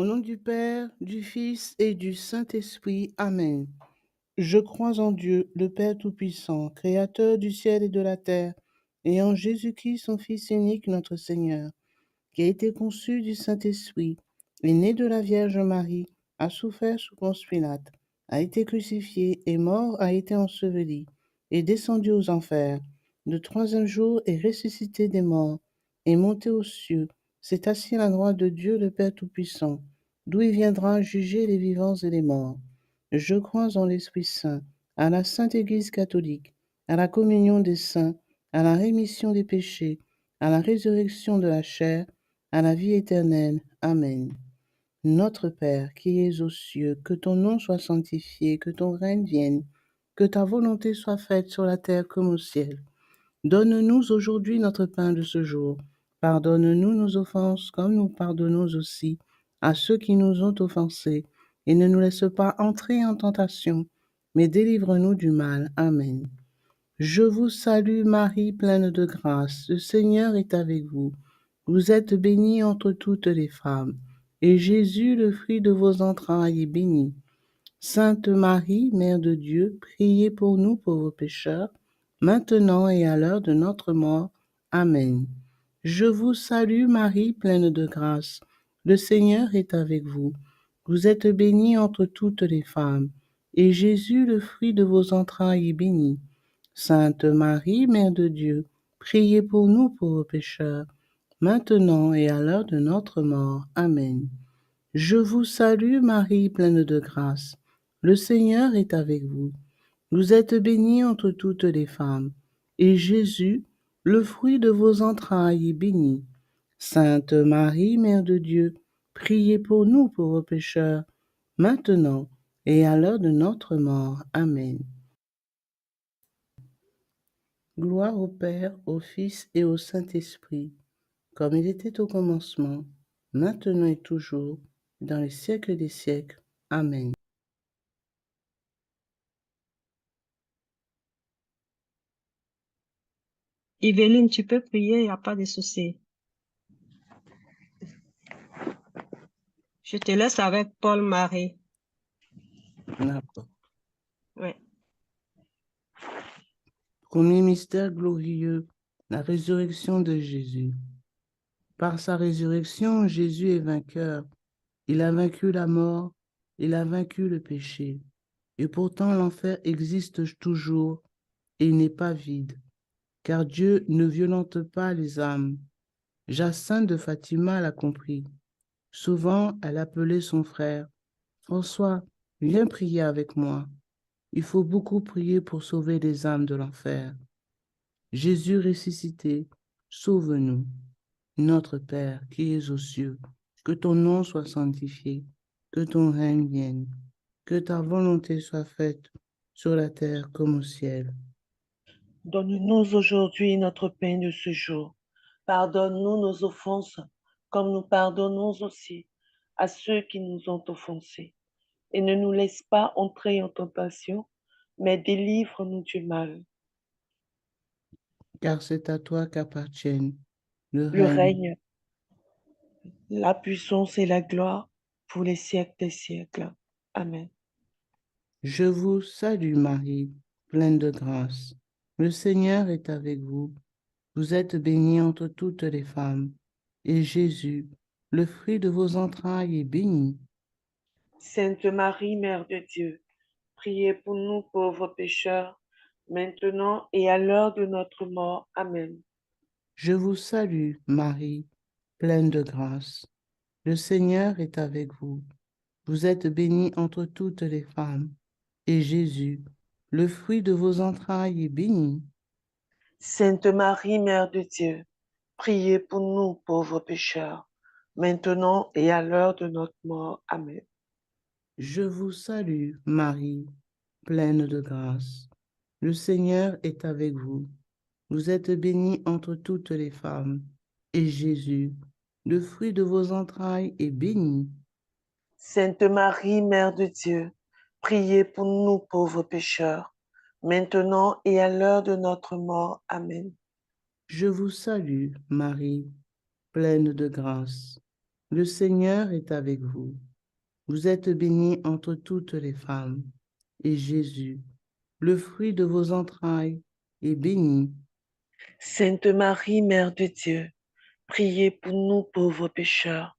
nom du Père, du Fils et du Saint-Esprit. Amen. Je crois en Dieu, le Père Tout-Puissant, Créateur du ciel et de la terre, et en Jésus-Christ, son Fils unique, notre Seigneur, qui a été conçu du Saint-Esprit, est né de la Vierge Marie, a souffert sous Ponce Pilate, a été crucifié, est mort, a été enseveli, est descendu aux enfers. Le troisième jour est ressuscité des morts, est monté aux cieux, s'est assis à la droite de Dieu le Père Tout-Puissant, d'où il viendra juger les vivants et les morts. Je crois en l'Esprit Saint, à la Sainte Église catholique, à la communion des saints, à la rémission des péchés, à la résurrection de la chair, à la vie éternelle. Amen. Notre Père, qui es aux cieux, que ton nom soit sanctifié, que ton règne vienne, que ta volonté soit faite sur la terre comme au ciel. Donne-nous aujourd'hui notre pain de ce jour. Pardonne-nous nos offenses comme nous pardonnons aussi à ceux qui nous ont offensés. Et ne nous laisse pas entrer en tentation, mais délivre-nous du mal. Amen. Je vous salue Marie, pleine de grâce. Le Seigneur est avec vous. Vous êtes bénie entre toutes les femmes, et Jésus, le fruit de vos entrailles, est béni. Sainte Marie, Mère de Dieu, priez pour nous pauvres pécheurs, maintenant et à l'heure de notre mort. Amen. Je vous salue Marie, pleine de grâce. Le Seigneur est avec vous. Vous êtes bénie entre toutes les femmes, et Jésus, le fruit de vos entrailles, est béni. Sainte Marie, Mère de Dieu, priez pour nous pauvres pécheurs, maintenant et à l'heure de notre mort. Amen. Je vous salue Marie, pleine de grâce. Le Seigneur est avec vous. Vous êtes bénie entre toutes les femmes, et Jésus, le fruit de vos entrailles, est béni. Sainte Marie, Mère de Dieu, priez pour nous pauvres pécheurs, maintenant et à l'heure de notre mort. Amen. Gloire au Père, au Fils et au Saint-Esprit, comme il était au commencement, maintenant et toujours, dans les siècles des siècles. Amen. Yveline, tu peux prier, il n'y a pas de souci. Je te laisse avec Paul-Marie. D'accord. Oui. Premier mystère glorieux, la résurrection de Jésus. Par sa résurrection, Jésus est vainqueur. Il a vaincu la mort, il a vaincu le péché. Et pourtant l'enfer existe toujours et n'est pas vide, car Dieu ne violente pas les âmes. Jacinthe de Fatima l'a compris. Souvent, elle appelait son frère. François, viens prier avec moi. Il faut beaucoup prier pour sauver les âmes de l'enfer. Jésus ressuscité, sauve-nous. Notre Père qui es aux cieux, que ton nom soit sanctifié, que ton règne vienne, que ta volonté soit faite sur la terre comme au ciel. Donne-nous aujourd'hui notre pain de ce jour. Pardonne-nous nos offenses, comme nous pardonnons aussi à ceux qui nous ont offensés. Et ne nous laisse pas entrer en tentation, mais délivre-nous du mal. Car c'est à toi qu'appartiennent le Le règne. règne, la puissance et la gloire pour les siècles des siècles. Amen. Je vous salue Marie, pleine de grâce. Le Seigneur est avec vous. Vous êtes bénie entre toutes les femmes, et Jésus, le fruit de vos entrailles, est béni. Sainte Marie, Mère de Dieu, priez pour nous pauvres pécheurs, maintenant et à l'heure de notre mort. Amen. Je vous salue Marie, pleine de grâce. Le Seigneur est avec vous. Vous êtes bénie entre toutes les femmes, et Jésus, le fruit de vos entrailles, est béni. Sainte Marie, Mère de Dieu, priez pour nous pauvres pécheurs, maintenant et à l'heure de notre mort. Amen. Je vous salue Marie, pleine de grâce. Le Seigneur est avec vous. Vous êtes bénie entre toutes les femmes, et Jésus, le fruit de vos entrailles, est béni. Sainte Marie, Mère de Dieu, priez pour nous pauvres pécheurs, maintenant et à l'heure de notre mort. Amen. Je vous salue, Marie, pleine de grâce. Le Seigneur est avec vous. Vous êtes bénie entre toutes les femmes, et Jésus, le fruit de vos entrailles, est béni. Sainte Marie, Mère de Dieu, priez pour nous pauvres pécheurs,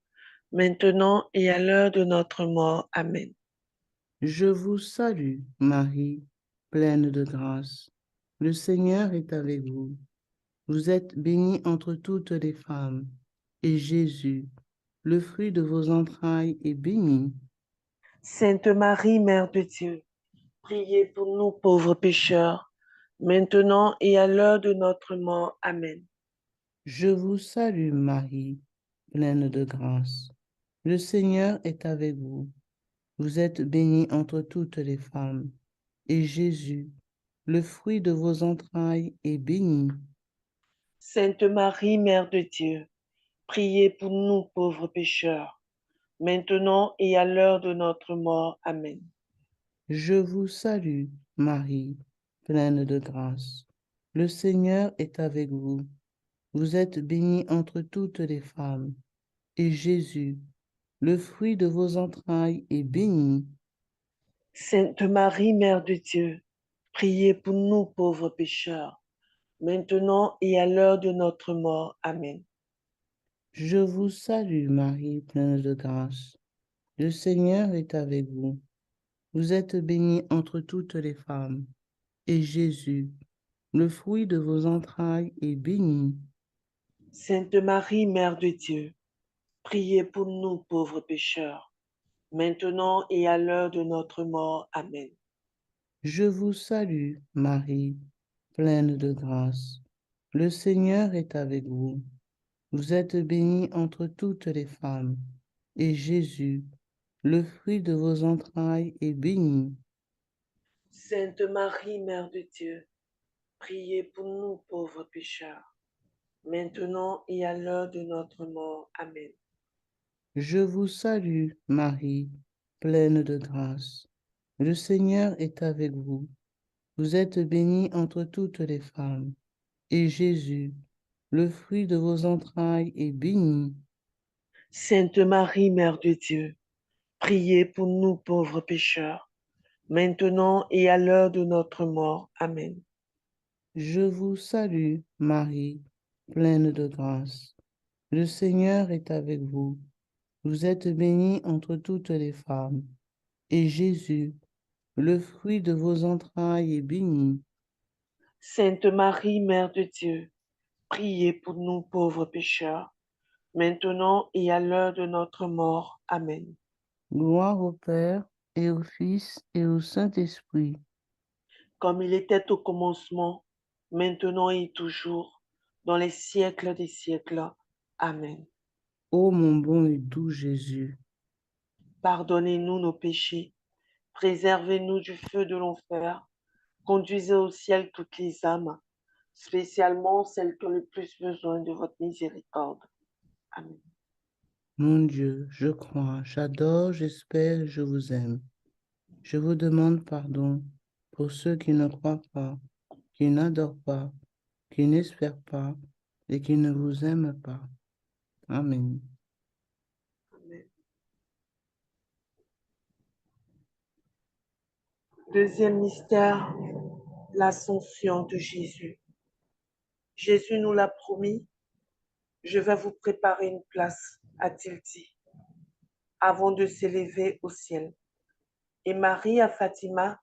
maintenant et à l'heure de notre mort. Amen. Je vous salue, Marie, pleine de grâce. Le Seigneur est avec vous. Vous êtes bénie entre toutes les femmes, et Jésus, le fruit de vos entrailles, est béni. Sainte Marie, Mère de Dieu, priez pour nous pauvres pécheurs, maintenant et à l'heure de notre mort. Amen. Je vous salue, Marie, pleine de grâce. Le Seigneur est avec vous. Vous êtes bénie entre toutes les femmes, et Jésus, le fruit de vos entrailles, est béni. Sainte Marie, Mère de Dieu, priez pour nous pauvres pécheurs, maintenant et à l'heure de notre mort. Amen. Je vous salue, Marie, pleine de grâce. Le Seigneur est avec vous. Vous êtes bénie entre toutes les femmes, et Jésus, le fruit de vos entrailles, est béni. Sainte Marie, Mère de Dieu, priez pour nous pauvres pécheurs, maintenant et à l'heure de notre mort. Amen. Je vous salue, Marie, pleine de grâce. Le Seigneur est avec vous. Vous êtes bénie entre toutes les femmes, et Jésus, le fruit de vos entrailles, est béni. Sainte Marie, Mère de Dieu, priez pour nous pauvres pécheurs, maintenant et à l'heure de notre mort. Amen. Je vous salue, Marie, pleine de grâce. Le Seigneur est avec vous. Vous êtes bénie entre toutes les femmes, et Jésus, le fruit de vos entrailles, est béni. Sainte Marie, Mère de Dieu, priez pour nous pauvres pécheurs, maintenant et à l'heure de notre mort. Amen. Je vous salue, Marie, pleine de grâce. Le Seigneur est avec vous. Vous êtes bénie entre toutes les femmes, et Jésus, le fruit de vos entrailles, est béni. Sainte Marie, Mère de Dieu, priez pour nous pauvres pécheurs, maintenant et à l'heure de notre mort. Amen. Je vous salue, Marie, pleine de grâce. Le Seigneur est avec vous. Vous êtes bénie entre toutes les femmes, et Jésus, le fruit de vos entrailles, est béni. Sainte Marie, Mère de Dieu, priez pour nous pauvres pécheurs, maintenant et à l'heure de notre mort. Amen. Gloire au Père, et au Fils, et au Saint-Esprit. Comme il était au commencement, maintenant et toujours, dans les siècles des siècles. Amen. Ô mon bon et doux Jésus, Pardonnez-nous nos péchés, préservez-nous du feu de l'enfer, conduisez au ciel toutes les âmes, spécialement celles qui ont le plus besoin de votre miséricorde. Amen. mon Dieu, je crois, j'adore, j'espère, je vous aime. Je vous demande pardon pour ceux qui ne croient pas, qui n'adorent pas, qui n'espèrent pas et qui ne vous aiment pas. Amen. Amen. Deuxième mystère, l'ascension de Jésus. Jésus nous l'a promis, je vais vous préparer une place, a-t-il dit, avant de s'élever au ciel. Et Marie à Fatima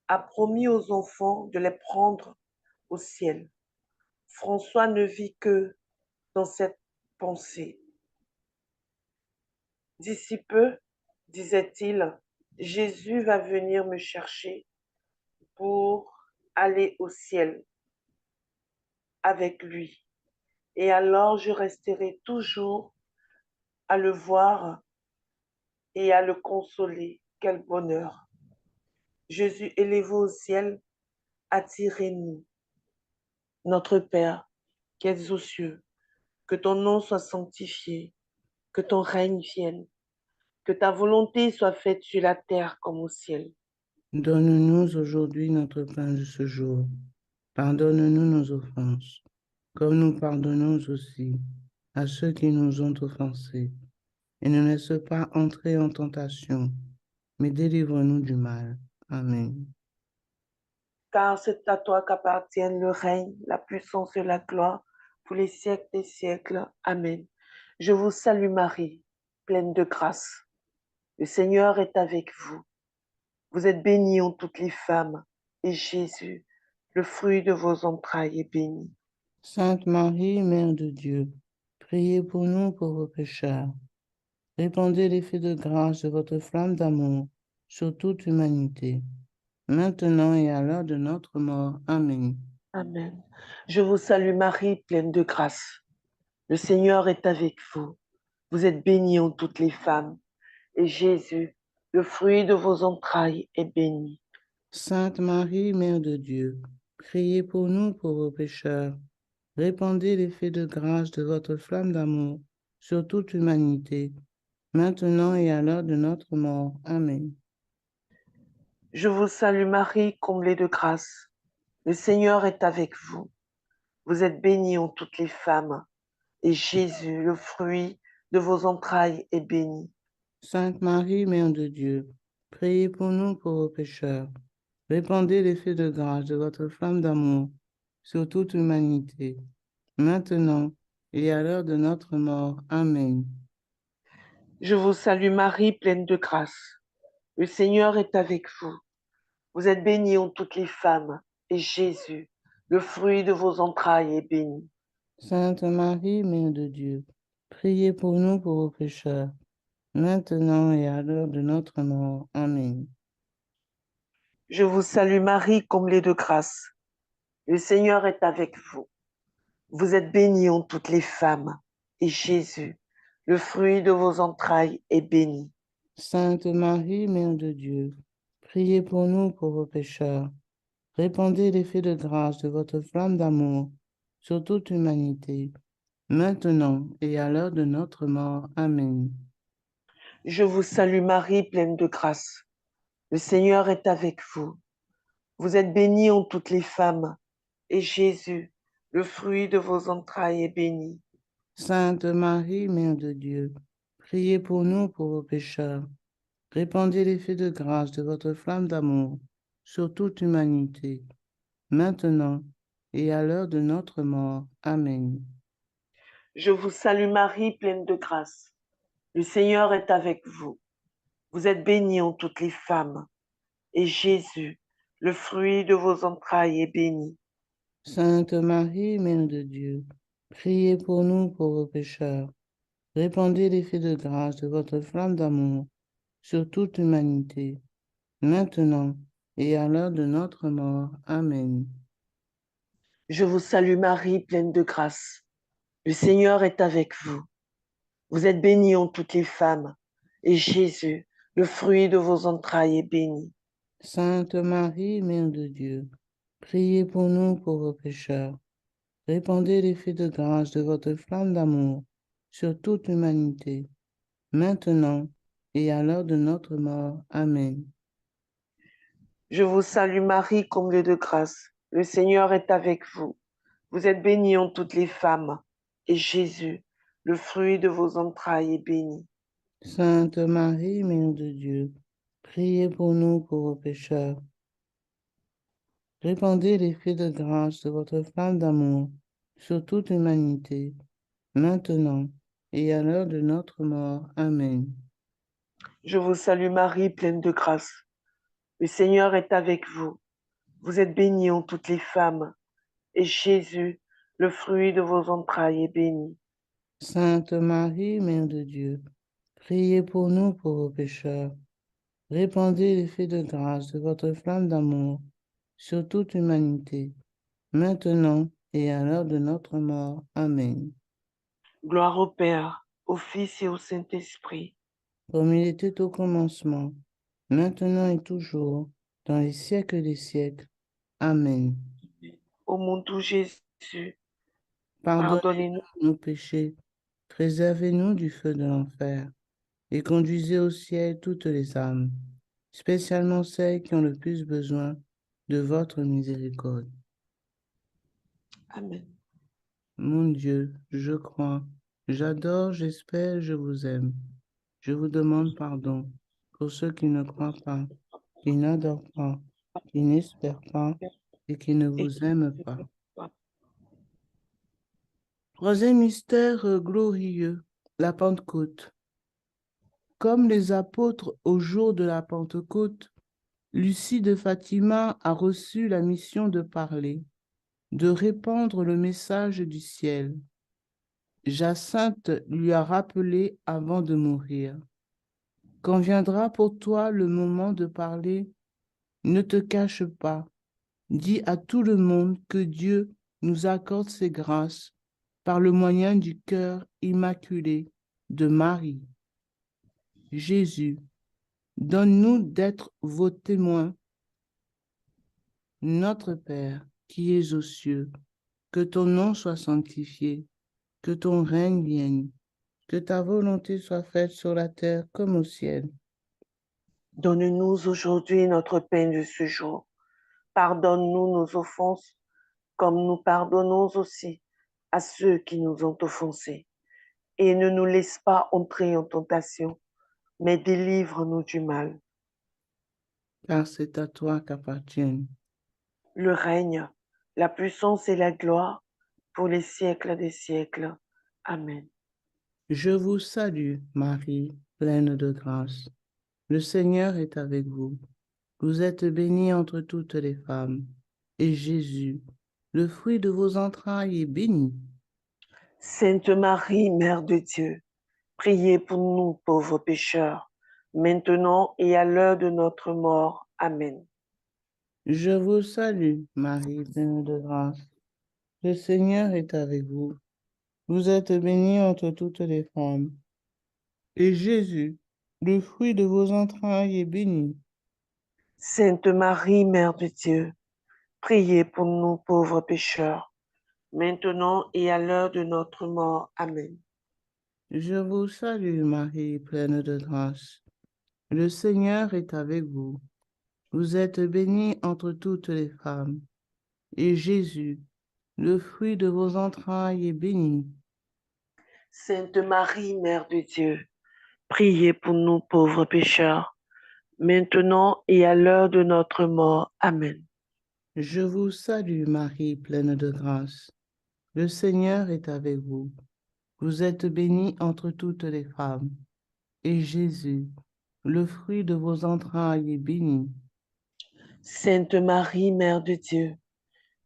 a promis aux enfants de les prendre au ciel. François ne vit que dans cette pensée. D'ici peu, disait-il, Jésus va venir me chercher pour aller au ciel avec lui. Et alors je resterai toujours à le voir et à le consoler. Quel bonheur! Jésus élevé au ciel, attirez-nous. Notre Père, qui es aux cieux, que ton nom soit sanctifié, que ton règne vienne, que ta volonté soit faite sur la terre comme au ciel. Donne-nous aujourd'hui notre pain de ce jour. Pardonne-nous nos offenses, comme nous pardonnons aussi à ceux qui nous ont offensés. et ne laisse pas entrer en tentation, mais délivre-nous du mal. Amen. Car c'est à toi qu'appartiennent le règne, la puissance et la gloire pour les siècles des siècles. Amen. Je vous salue Marie, pleine de grâce. Le Seigneur est avec vous. Vous êtes bénie en toutes les femmes, et Jésus, le fruit de vos entrailles, est béni. Sainte Marie, Mère de Dieu, priez pour nous pauvres pécheurs. Répandez l'effet de grâce de votre flamme d'amour sur toute l'humanité, maintenant et à l'heure de notre mort. Amen. Amen. Je vous salue Marie, pleine de grâce. Le Seigneur est avec vous. Vous êtes bénie en toutes les femmes, et Jésus, le fruit de vos entrailles, est béni. Sainte Marie, Mère de Dieu, priez pour nous pauvres pécheurs. Répandez l'effet de grâce de votre flamme d'amour sur toute l'humanité, maintenant et à l'heure de notre mort. Amen. Je vous salue Marie, comblée de grâce. Le Seigneur est avec vous. Vous êtes bénie en toutes les femmes, et Jésus, le fruit de vos entrailles, est béni. Sainte Marie, Mère de Dieu, priez pour nous pauvres pécheurs. Répandez l'effet de grâce de votre flamme d'amour sur toute l'humanité, maintenant et à l'heure de notre mort. Amen. Je vous salue Marie, pleine de grâce. Le Seigneur est avec vous. Vous êtes bénie en toutes les femmes, et Jésus, le fruit de vos entrailles, est béni. Sainte Marie, Mère de Dieu, priez pour nous pauvres pécheurs, maintenant et à l'heure de notre mort. Amen. Je vous salue Marie, comblée de grâce. Le Seigneur est avec vous. Vous êtes bénie en toutes les femmes, et Jésus, le fruit de vos entrailles, est béni. Sainte Marie, Mère de Dieu, priez pour nous pauvres pécheurs. Répandez l'effet de grâce de votre flamme d'amour sur toute l'humanité, maintenant et à l'heure de notre mort. Amen. Je vous salue Marie, pleine de grâce. Le Seigneur est avec vous. Vous êtes bénie en toutes les femmes, et Jésus, le fruit de vos entrailles, est béni. Sainte Marie, Mère de Dieu, priez pour nous pauvres pécheurs. Répandez l'effet de grâce de votre flamme d'amour sur toute l'humanité, maintenant et à l'heure de notre mort. Amen. Je vous salue Marie, pleine de grâce. Le Seigneur est avec vous. Vous êtes bénie en toutes les femmes, et Jésus, le fruit de vos entrailles, est béni. Sainte Marie, Mère de Dieu, priez pour nous pauvres pécheurs. Répandez l'effet de grâce de votre flamme d'amour sur toute l'humanité, maintenant et à l'heure de notre mort. Amen. Je vous salue Marie, pleine de grâce. Le Seigneur est avec vous. Vous êtes bénie en toutes les femmes, et Jésus, le fruit de vos entrailles, est béni. Sainte Marie, Mère de Dieu, priez pour nous pauvres pécheurs. Répandez l'effet de grâce de votre flamme d'amour sur toute l'humanité, maintenant et à l'heure de notre mort. Amen. Je vous salue Marie, comblée de grâce. Le Seigneur est avec vous. Vous êtes bénie en toutes les femmes, et Jésus, le fruit de vos entrailles, est béni. Sainte Marie, Mère de Dieu, priez pour nous pauvres pécheurs. Répandez l'effet de grâce de votre flamme d'amour sur toute l'humanité, maintenant et à l'heure de notre mort. Amen. Je vous salue Marie, pleine de grâce. Le Seigneur est avec vous. Vous êtes bénie en toutes les femmes, et Jésus, le fruit de vos entrailles, est béni. Sainte Marie, Mère de Dieu, priez pour nous pauvres pécheurs. Répandez l'effet de grâce de votre flamme d'amour sur toute l'humanité, maintenant et à l'heure de notre mort. Amen. Gloire au Père, au Fils et au Saint-Esprit. Comme il était au commencement, maintenant et toujours, dans les siècles des siècles. Amen. Ô mon doux Jésus, Pardonnez-nous pardonnez-nous. nos péchés, préservez-nous du feu de l'enfer, et conduisez au ciel toutes les âmes, spécialement celles qui ont le plus besoin de votre miséricorde. Amen. Mon Dieu, je crois, j'adore, j'espère, je vous aime. Je vous demande pardon pour ceux qui ne croient pas, qui n'adorent pas, qui n'espèrent pas et qui ne vous aiment pas. Troisième mystère glorieux, la Pentecôte. Comme les apôtres au jour de la Pentecôte, Lucie de Fatima a reçu la mission de parler, de répandre le message du ciel. Jacinthe lui a rappelé avant de mourir. Quand viendra pour toi le moment de parler, ne te cache pas. Dis à tout le monde que Dieu nous accorde ses grâces par le moyen du cœur immaculé de Marie. Jésus, donne-nous d'être vos témoins. Notre Père, qui es aux cieux, que ton nom soit sanctifié, que ton règne vienne, que ta volonté soit faite sur la terre comme au ciel. Donne-nous aujourd'hui notre pain de ce jour. Pardonne-nous nos offenses, comme nous pardonnons aussi à ceux qui nous ont offensés. Et ne nous laisse pas entrer en tentation, mais délivre-nous du mal. Car c'est à toi qu'appartiennent Le règne, la puissance et la gloire pour les siècles des siècles. Amen. Je vous salue, Marie, pleine de grâce. Le Seigneur est avec vous. Vous êtes bénie entre toutes les femmes, et Jésus, le fruit de vos entrailles, est béni. Sainte Marie, Mère de Dieu, priez pour nous pauvres pécheurs, maintenant et à l'heure de notre mort. Amen. Je vous salue, Marie, pleine de grâce. Le Seigneur est avec vous. Vous êtes bénie entre toutes les femmes, et Jésus, le fruit de vos entrailles, est béni. Sainte Marie, Mère de Dieu, priez pour nous pauvres pécheurs, maintenant et à l'heure de notre mort. Amen. Je vous salue, Marie, pleine de grâce. Le Seigneur est avec vous. Vous êtes bénie entre toutes les femmes, et Jésus, le fruit de vos entrailles, est béni. Sainte Marie, Mère de Dieu, priez pour nous pauvres pécheurs, maintenant et à l'heure de notre mort. Amen. Je vous salue, Marie, pleine de grâce. Le Seigneur est avec vous. Vous êtes bénie entre toutes les femmes, et Jésus, le fruit de vos entrailles, est béni. Sainte Marie, Mère de Dieu,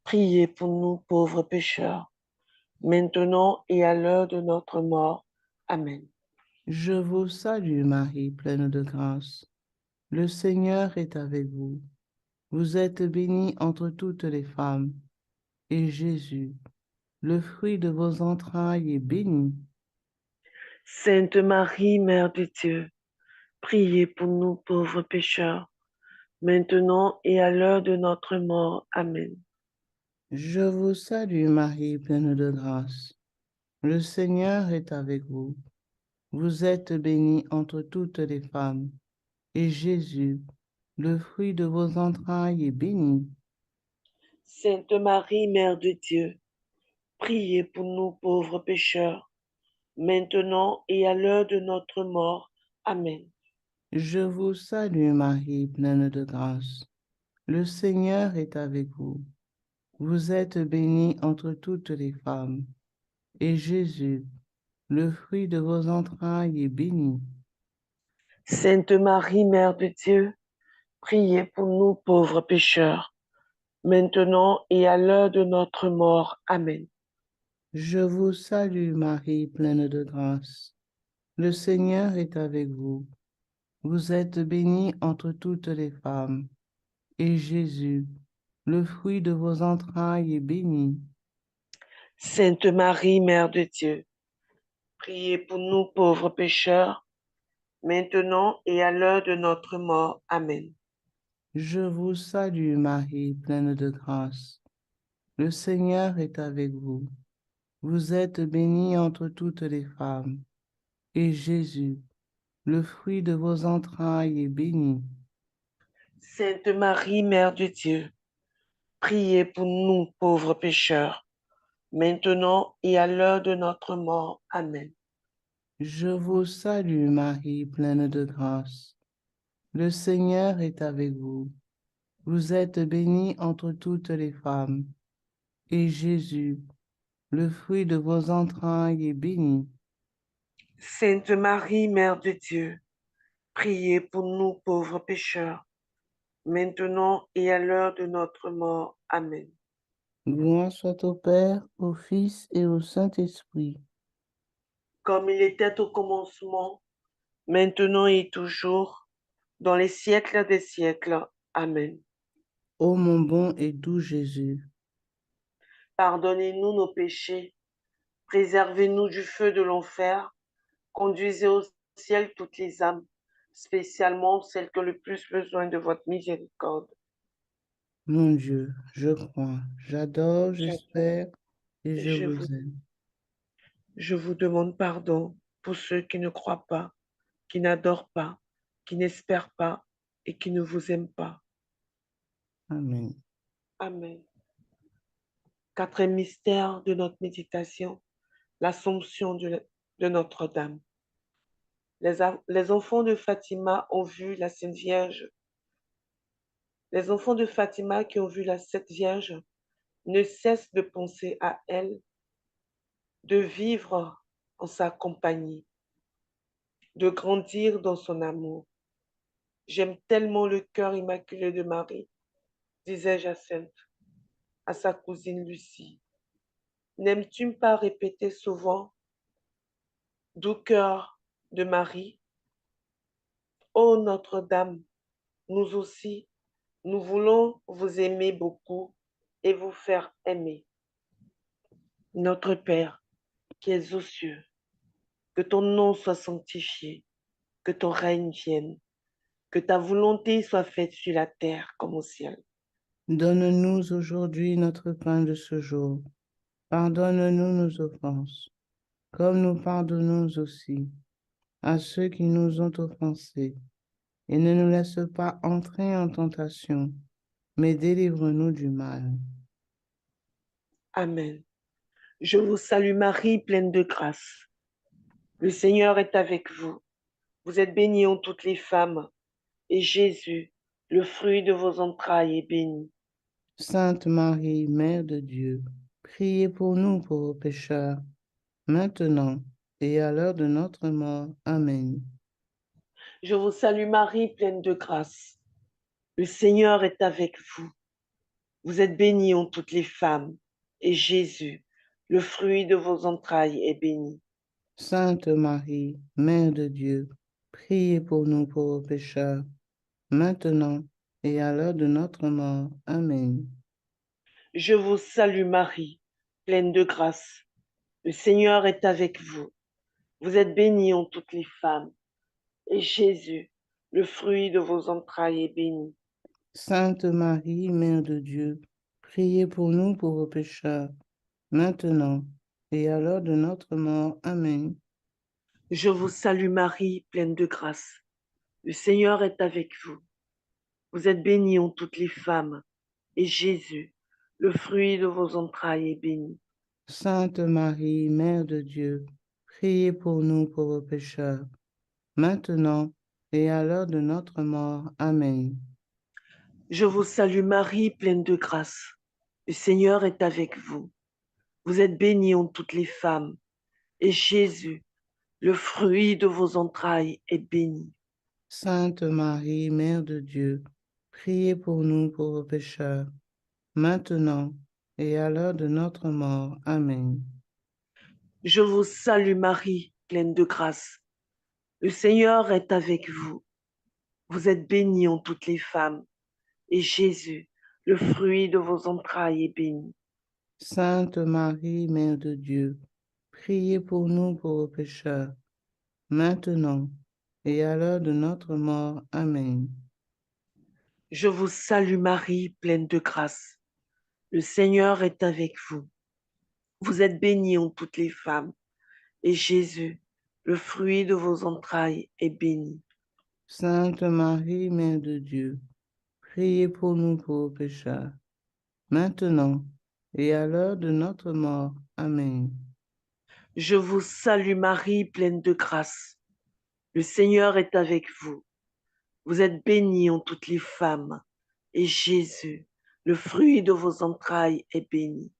priez pour nous pauvres pécheurs, maintenant et à l'heure de notre mort. Amen. Je vous salue, Marie, pleine de grâce. Le Seigneur est avec vous. Vous êtes bénie entre toutes les femmes, et Jésus, le fruit de vos entrailles, est béni. Sainte Marie, Mère de Dieu, priez pour nous pauvres pécheurs, maintenant et à l'heure de notre mort. Amen. Je vous salue, Marie, pleine de grâce. Le Seigneur est avec vous. Vous êtes bénie entre toutes les femmes, et Jésus, le fruit de vos entrailles, est béni. Sainte Marie, Mère de Dieu, priez pour nous pauvres pécheurs, maintenant et à l'heure de notre mort. Amen. Je vous salue, Marie, pleine de grâce. Le Seigneur est avec vous. Vous êtes bénie entre toutes les femmes, et Jésus, le fruit de vos entrailles, est béni. Sainte Marie, Mère de Dieu, priez pour nous pauvres pécheurs, maintenant et à l'heure de notre mort. Amen. Je vous salue, Marie, pleine de grâce. Le Seigneur est avec vous. Vous êtes bénie entre toutes les femmes, et Jésus, le fruit de vos entrailles, est béni. Sainte Marie, Mère de Dieu, priez pour nous pauvres pécheurs, maintenant et à l'heure de notre mort. Amen. Je vous salue, Marie, pleine de grâce. Le Seigneur est avec vous. Vous êtes bénie entre toutes les femmes, et Jésus, le fruit de vos entrailles, est béni. Sainte Marie, Mère de Dieu, priez pour nous pauvres pécheurs, maintenant et à l'heure de notre mort. Amen. Je vous salue Marie, pleine de grâce. Le Seigneur est avec vous. Vous êtes bénie entre toutes les femmes, et Jésus, le fruit de vos entrailles, est béni. Sainte Marie, Mère de Dieu, priez pour nous pauvres pécheurs, maintenant et à l'heure de notre mort. Amen. Gloire soit au Père, au Fils et au Saint-Esprit. Comme il était au commencement, maintenant et toujours, dans les siècles des siècles. Amen. Ô mon bon et doux Jésus, Pardonnez-nous nos péchés, préservez-nous du feu de l'enfer, conduisez au ciel toutes les âmes, spécialement celles qui ont le plus besoin de votre miséricorde. mon Dieu, je crois, j'adore, j'espère et je Je vous, vous aime. je vous demande pardon pour ceux qui ne croient pas, qui n'adorent pas, qui n'espèrent pas et qui ne vous aiment pas. Amen. Amen. Quatrième mystère de notre méditation, l'Assomption de Notre-Dame. Les enfants de Fatima ont vu la Sainte Vierge. Les enfants de Fatima qui ont vu la Sainte Vierge ne cessent de penser à elle, de vivre en sa compagnie, de grandir dans son amour. J'aime tellement le cœur immaculé de Marie, disait Jacinthe à sa cousine Lucie. N'aimes-tu pas répéter souvent, doux cœur de Marie, ô Notre-Dame, nous aussi, nous voulons vous aimer beaucoup et vous faire aimer. Notre Père, qui es aux cieux, que ton nom soit sanctifié, que ton règne vienne, que ta volonté soit faite sur la terre comme au ciel. Donne-nous aujourd'hui notre pain de ce jour. Pardonne-nous nos offenses, comme nous pardonnons aussi à ceux qui nous ont offensés. Et ne nous laisse pas entrer en tentation, mais délivre-nous du mal. Amen. Je vous salue Marie, pleine de grâce. Le Seigneur est avec vous. Vous êtes bénie en toutes les femmes, et Jésus, le fruit de vos entrailles, est béni. Sainte Marie, Mère de Dieu, priez pour nous pauvres pécheurs, maintenant et à l'heure de notre mort. Amen. Je vous salue Marie, pleine de grâce. Le Seigneur est avec vous. Vous êtes bénie en toutes les femmes, et Jésus, le fruit de vos entrailles, est béni. Sainte Marie, Mère de Dieu, priez pour nous pauvres pécheurs, maintenant et à l'heure de notre mort. Amen. Je vous salue Marie, pleine de grâce. Le Seigneur est avec vous. Vous êtes bénie en toutes les femmes, et Jésus, le fruit de vos entrailles, est béni. Sainte Marie, Mère de Dieu, priez pour nous pauvres pécheurs, maintenant et à l'heure de notre mort. Amen. Je vous salue Marie, pleine de grâce. Le Seigneur est avec vous. Vous êtes bénie en toutes les femmes, et Jésus, le fruit de vos entrailles, est béni. Sainte Marie, Mère de Dieu, priez pour nous pauvres pécheurs, maintenant et à l'heure de notre mort. Amen. Je vous salue Marie, pleine de grâce. Le Seigneur est avec vous. Vous êtes bénie en toutes les femmes, et Jésus, le fruit de vos entrailles, est béni. Sainte Marie, Mère de Dieu, priez pour nous pauvres pécheurs, maintenant et à l'heure de notre mort. Amen. Je vous salue Marie, pleine de grâce. Le Seigneur est avec vous. Vous êtes bénie en toutes les femmes, et Jésus, le fruit de vos entrailles, est béni. Sainte Marie, Mère de Dieu, priez pour nous pauvres pécheurs, maintenant et à l'heure de notre mort. Amen. Je vous salue Marie, pleine de grâce. Le Seigneur est avec vous. Vous êtes bénie en toutes les femmes, et Jésus, le fruit de vos entrailles, est béni. Sainte Marie, Mère de Dieu, priez pour nous pauvres pécheurs, maintenant et à l'heure de notre mort. Amen. Je vous salue Marie, pleine de grâce. Le Seigneur est avec vous. Vous êtes bénie en toutes les femmes, et Jésus, le fruit de vos entrailles, est béni.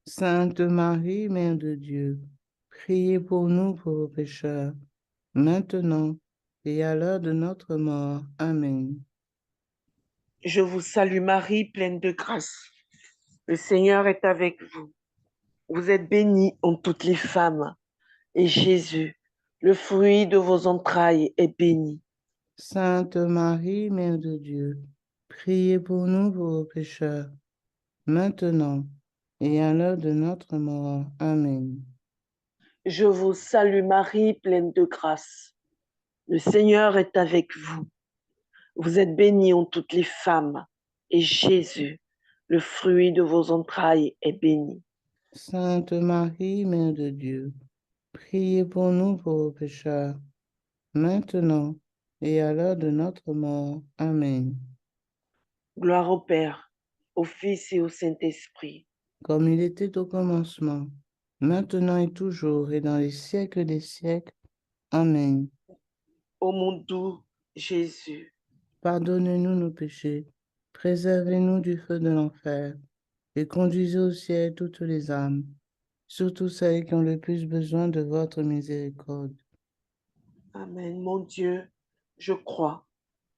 Sainte Marie, Mère de Dieu, priez pour nous pauvres pécheurs, maintenant et à l'heure de notre mort. Amen. Je vous salue Marie, pleine de grâce. Le Seigneur est avec vous. Vous êtes bénie en toutes les femmes, et Jésus, le fruit de vos entrailles, est béni. Sainte Marie, Mère de Dieu, priez pour nous pauvres pécheurs, maintenant et à l'heure de notre mort. Amen. Je vous salue Marie, pleine de grâce. Le Seigneur est avec vous. Vous êtes bénie en toutes les femmes, et Jésus, le fruit de vos entrailles, est béni. Sainte Marie, Mère de Dieu, priez pour nous pauvres pécheurs, maintenant et à l'heure de notre mort. Amen. Gloire au Père, au Fils et au Saint-Esprit. Comme il était au commencement, maintenant et toujours et dans les siècles des siècles. Amen. Ô mon doux Jésus, Pardonnez-nous nos péchés, préservez-nous du feu de l'enfer, et conduisez au ciel toutes les âmes, surtout celles qui ont le plus besoin de votre miséricorde. Amen. Mon Dieu, je crois,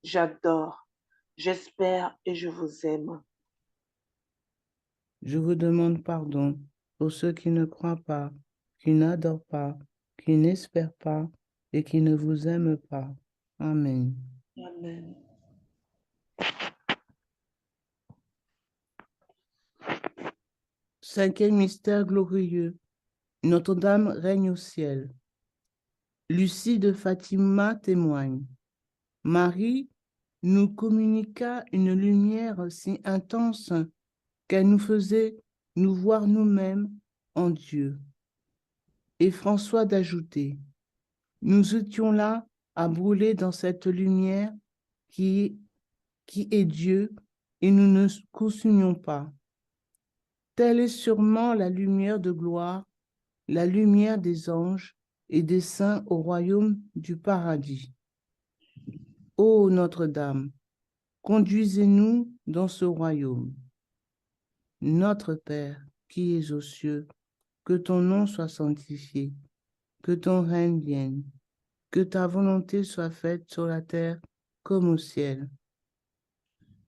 j'adore, j'espère et je vous aime. Je vous demande pardon pour ceux qui ne croient pas, qui n'adorent pas, qui n'espèrent pas et qui ne vous aiment pas. Amen. Amen. Cinquième mystère glorieux. Notre-Dame règne au ciel. Lucie de Fatima témoigne. Marie nous communiqua une lumière si intense qu'elle nous faisait nous voir nous-mêmes en Dieu. Et François d'ajouter, nous étions là à brûler dans cette lumière qui est Dieu et nous ne consumions pas. Telle est sûrement la lumière de gloire, la lumière des anges et des saints au royaume du paradis. Ô Notre-Dame, conduisez-nous dans ce royaume. Notre Père, qui es aux cieux, que ton nom soit sanctifié, que ton règne vienne, que ta volonté soit faite sur la terre comme au ciel.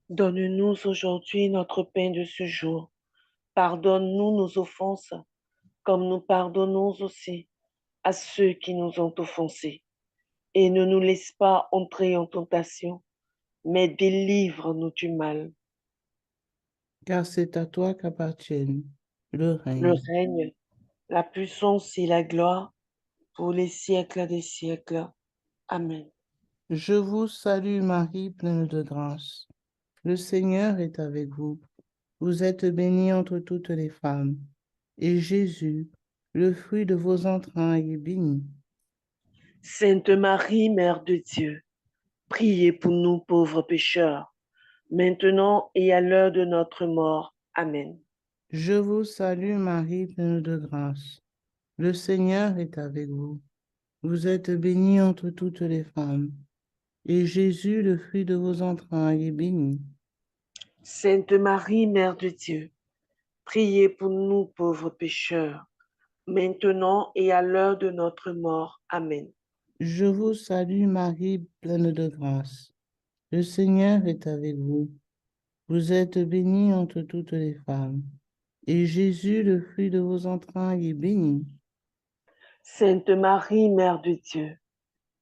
Donne-nous aujourd'hui notre pain de ce jour. Pardonne-nous nos offenses, comme nous pardonnons aussi à ceux qui nous ont offensés. Et ne nous laisse pas entrer en tentation, mais délivre-nous du mal. Car c'est à toi qu'appartiennent le Le règne. règne, la puissance et la gloire pour les siècles des siècles. Amen. Je vous salue Marie, pleine de grâce. Le Seigneur est avec vous. Vous êtes bénie entre toutes les femmes, et Jésus, le fruit de vos entrailles, est béni. Sainte Marie, Mère de Dieu, priez pour nous pauvres pécheurs, maintenant et à l'heure de notre mort. Amen. Je vous salue Marie, pleine de grâce. Le Seigneur est avec vous. Vous êtes bénie entre toutes les femmes, et Jésus, le fruit de vos entrailles, est béni. Sainte Marie, Mère de Dieu, priez pour nous pauvres pécheurs, maintenant et à l'heure de notre mort. Amen. Je vous salue Marie, pleine de grâce. Le Seigneur est avec vous. Vous êtes bénie entre toutes les femmes, et Jésus, le fruit de vos entrailles, est béni. Sainte Marie, Mère de Dieu,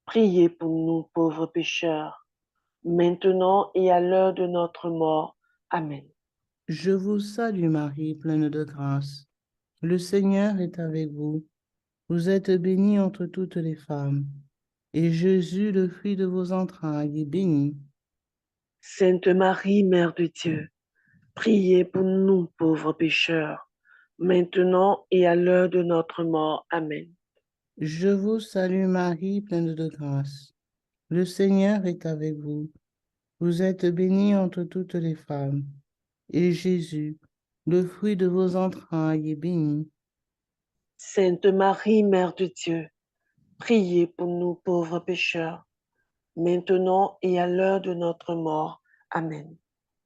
priez pour nous pauvres pécheurs, maintenant et à l'heure de notre mort. Amen. Je vous salue Marie, pleine de grâce. Le Seigneur est avec vous. Vous êtes bénie entre toutes les femmes, et Jésus, le fruit de vos entrailles, est béni. Sainte Marie, Mère de Dieu, priez pour nous pauvres pécheurs, maintenant et à l'heure de notre mort. Amen. Je vous salue Marie, pleine de grâce. Le Seigneur est avec vous. Vous êtes bénie entre toutes les femmes, et Jésus, le fruit de vos entrailles, est béni. Sainte Marie, Mère de Dieu, priez pour nous pauvres pécheurs, maintenant et à l'heure de notre mort. Amen.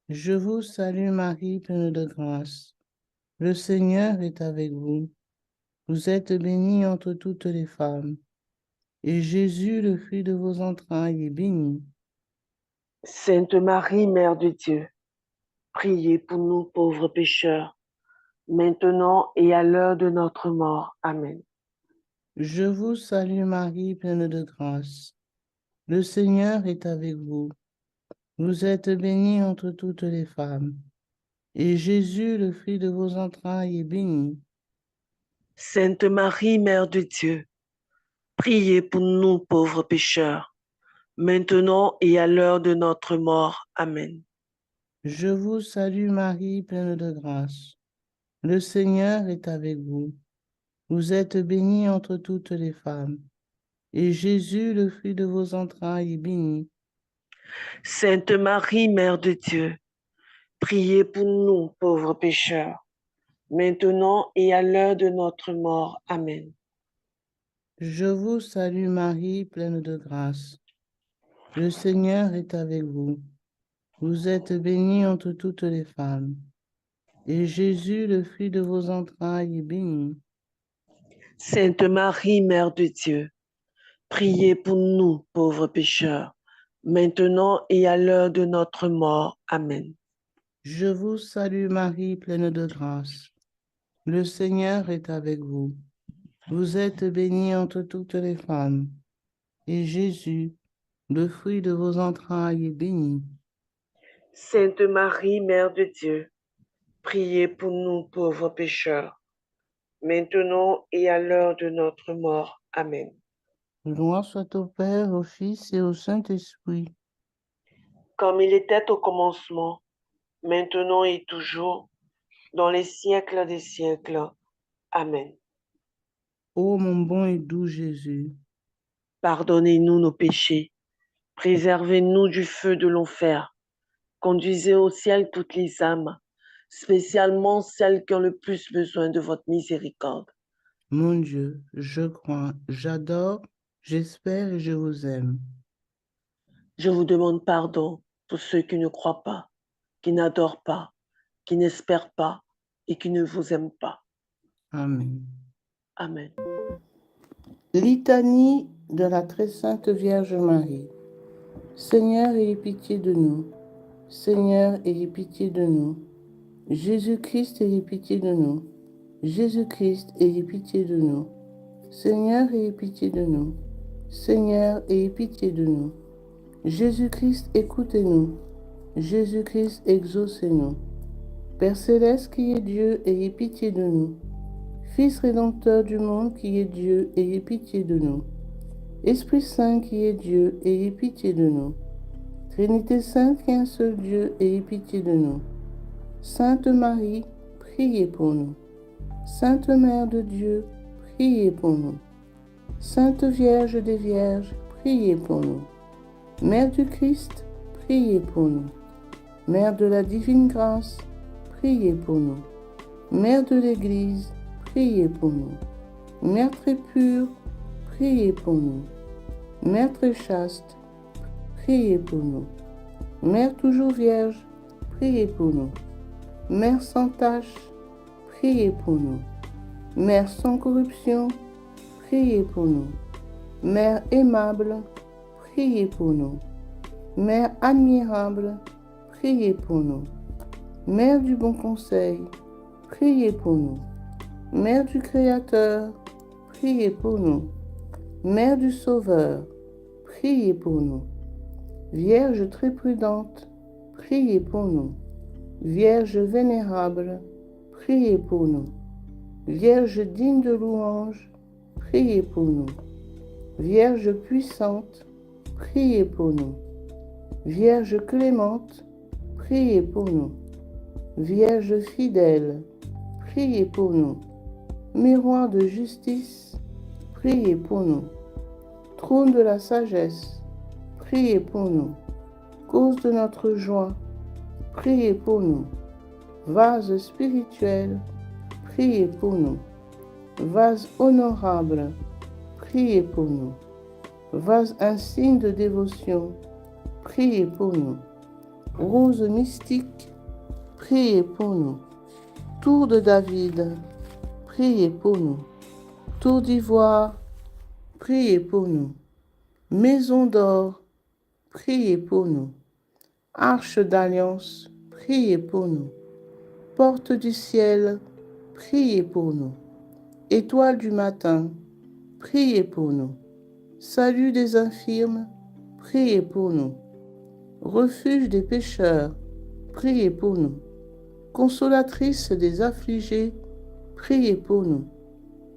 Je vous salue Marie, pleine de grâce. Le Seigneur est avec vous. Vous êtes bénie entre toutes les femmes, et Jésus, le fruit de vos entrailles, est béni. Sainte Marie, Mère de Dieu, priez pour nous pauvres pécheurs, maintenant et à l'heure de notre mort. Amen. Je vous salue Marie, pleine de grâce. Le Seigneur est avec vous. Vous êtes bénie entre toutes les femmes, et Jésus, le fruit de vos entrailles, est béni. Sainte Marie, Mère de Dieu, priez pour nous pauvres pécheurs, maintenant et à l'heure de notre mort. Amen. Je vous salue Marie, pleine de grâce. Le Seigneur est avec vous. Vous êtes bénie entre toutes les femmes, et Jésus, le fruit de vos entrailles, est béni. Sainte Marie, Mère de Dieu, priez pour nous pauvres pécheurs, maintenant et à l'heure de notre mort. Amen. Je vous salue Marie, pleine de grâce. Le Seigneur est avec vous. Vous êtes bénie entre toutes les femmes, et Jésus, le fruit de vos entrailles, est béni. Sainte Marie, Mère de Dieu, priez pour nous pauvres pécheurs, maintenant et à l'heure de notre mort. Amen. Je vous salue Marie, pleine de grâce. Le Seigneur est avec vous. Vous êtes bénie entre toutes les femmes, et Jésus, le fruit de vos entrailles, est béni. Sainte Marie, Mère de Dieu, priez pour nous pauvres pécheurs, maintenant et à l'heure de notre mort. Amen. Gloire soit au Père, au Fils et au Saint-Esprit. Comme il était au commencement, maintenant et toujours, dans les siècles des siècles. Amen. Ô mon bon et doux Jésus, Pardonnez-nous nos péchés, préservez-nous du feu de l'enfer, conduisez au ciel toutes les âmes, spécialement celles qui ont le plus besoin de votre miséricorde. mon Dieu, je crois, j'adore, j'espère et je vous aime. Je vous demande pardon pour ceux qui ne croient pas, qui n'adorent pas, qui n'espèrent pas et qui ne vous aiment pas. Amen. Amen. Litanie de la très sainte Vierge Marie. Seigneur, ayez pitié de nous. Seigneur, ayez pitié de nous. Jésus-Christ, ayez pitié de nous. Jésus-Christ, ayez pitié de nous. Seigneur, ayez pitié de nous. Seigneur, ayez pitié de nous. Jésus-Christ, écoutez-nous. Jésus-Christ, exaucez-nous. Père céleste qui est Dieu, ayez pitié de nous. Fils rédempteur du monde qui est Dieu, ayez pitié de nous. Esprit Saint qui est Dieu, ayez pitié de nous. Trinité Sainte qui est un seul Dieu, ayez pitié de nous. Sainte Marie, priez pour nous. Sainte Mère de Dieu, priez pour nous. Sainte Vierge des Vierges, priez pour nous. Mère du Christ, priez pour nous. Mère de la divine grâce, priez pour nous. Mère de l'Église, priez pour nous. Mère très pure, priez pour nous. Mère très chaste, priez pour nous. Mère toujours vierge, priez pour nous. Mère sans tache, priez pour nous. Mère sans corruption, priez pour nous. Mère aimable, priez pour nous. Mère admirable, priez pour nous. Mère du bon conseil, priez pour nous. Mère du Créateur, priez pour nous. Mère du Sauveur, priez pour nous. Vierge très prudente, priez pour nous. Vierge vénérable, priez pour nous. Vierge digne de louange, priez pour nous. Vierge puissante, priez pour nous. Vierge clémente, priez pour nous. Vierge fidèle, priez pour nous. Miroir de justice, priez pour nous. Trône de la sagesse, priez pour nous. Cause de notre joie, priez pour nous. Vase spirituel, priez pour nous. Vase honorable, priez pour nous. Vase insigne de dévotion, priez pour nous. Rose mystique, priez pour nous. Tour de David, priez pour nous. Tour d'ivoire, priez pour nous. Maison d'or, priez pour nous. Arche d'alliance, priez pour nous. Porte du ciel, priez pour nous. Étoile du matin, priez pour nous. Salut des infirmes, priez pour nous. Refuge des pécheurs, priez pour nous. Consolatrice des affligés, priez pour nous.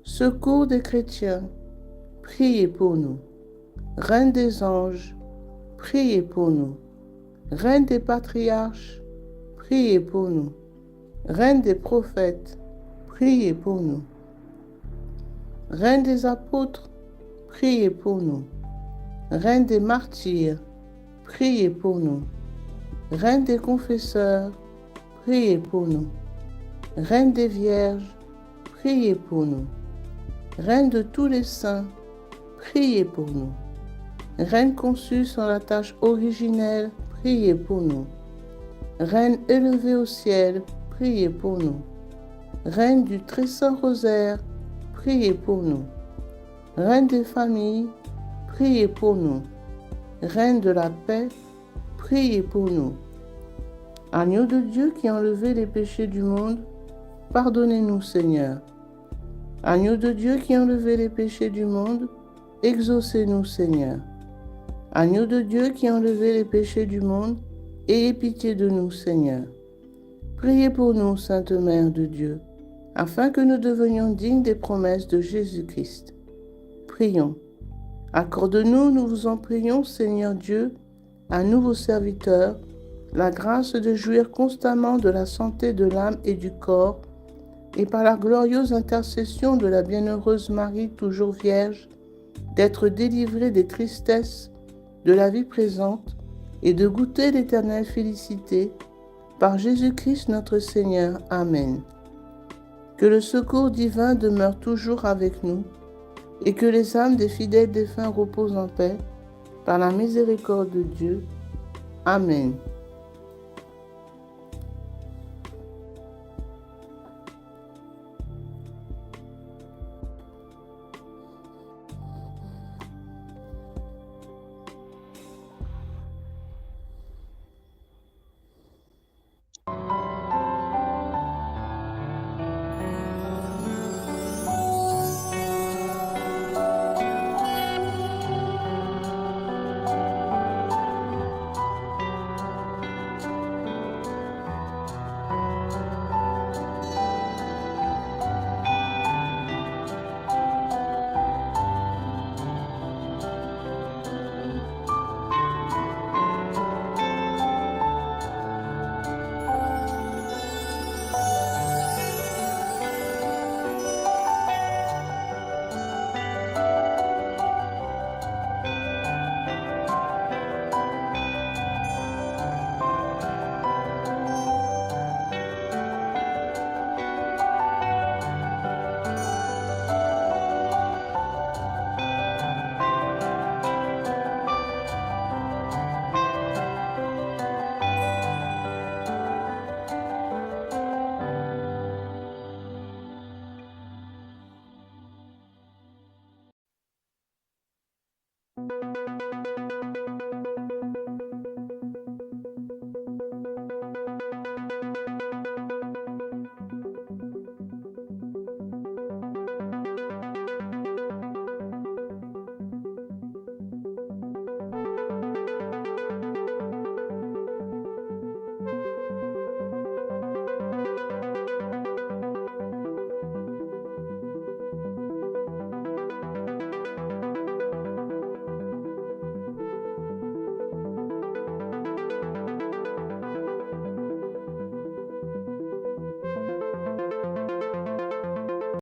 Secours des chrétiens, priez pour nous. Reine des anges, priez pour nous. Reine des patriarches, priez pour nous. Reine des prophètes, priez pour nous. Reine des apôtres, priez pour nous. Reine des martyrs, priez pour nous. Reine des confesseurs, priez pour nous. Reine des vierges, priez pour nous. Reine de tous les saints, priez pour nous. Reine conçue sans la tâche originelle, priez pour nous. Reine élevée au ciel, priez pour nous. Reine du très saint rosaire, priez pour nous. Reine des familles, priez pour nous. Reine de la paix, priez pour nous. Agneau de Dieu qui a enlevé les péchés du monde, pardonnez-nous Seigneur. Agneau de Dieu qui a enlevé les péchés du monde, exaucez-nous Seigneur. Agneau de Dieu qui a enlevé les péchés du monde, ayez pitié de nous Seigneur. Priez pour nous, Sainte Mère de Dieu, afin que nous devenions dignes des promesses de Jésus-Christ. Prions. Accorde-nous, nous vous en prions, Seigneur Dieu, à nous vos serviteurs, la grâce de jouir constamment de la santé de l'âme et du corps, et par la glorieuse intercession de la bienheureuse Marie, toujours vierge, d'être délivrés des tristesses de la vie présente et de goûter l'éternelle félicité, par Jésus-Christ notre Seigneur. Amen. Que le secours divin demeure toujours avec nous, et que les âmes des fidèles défunts reposent en paix, par la miséricorde de Dieu. Amen.